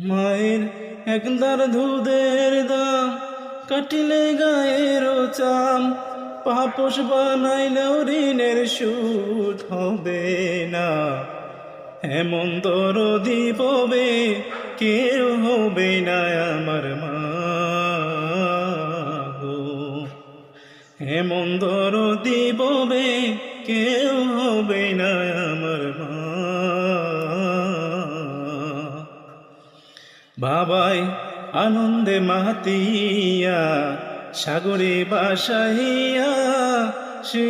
মায়ের একদার দুধের দাম কাটিলে গায়ের চাম, পাপোশ বানাইলেও ঋণের সুদ হবে না। এমন দরদি পাবে কেউ হবে না আমার মা গো। এমন দরদি পাবে কেউ হবে না আমার মা। বাবাই আনন্দে মাতিয়া সাগরে বাসাইয়া, সে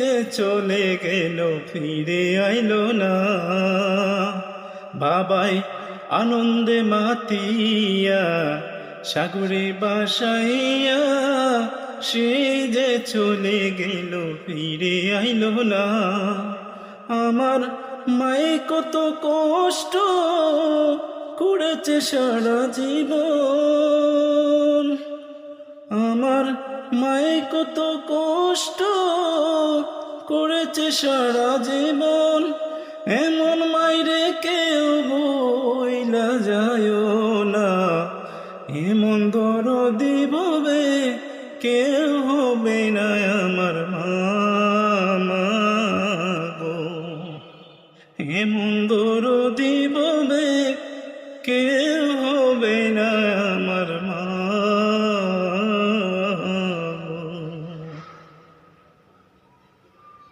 যে চলে গেল ফিরে আইলো না। বাবাই আনন্দে মাতিয়া সাগরে বাসাইয়া, সে যে চলে গেল ফিরে আইলো না। আমার মায়ে কত কষ্ট করেছে সারা জীবন, আমার মায়ে কত কষ্ট করেছে সারা জীবন। এমন মাইরে কেউ বইলা যায় না, এমন দরদি হবে কেউ হবে না আমার মা গো। এমন দরদি হবে কে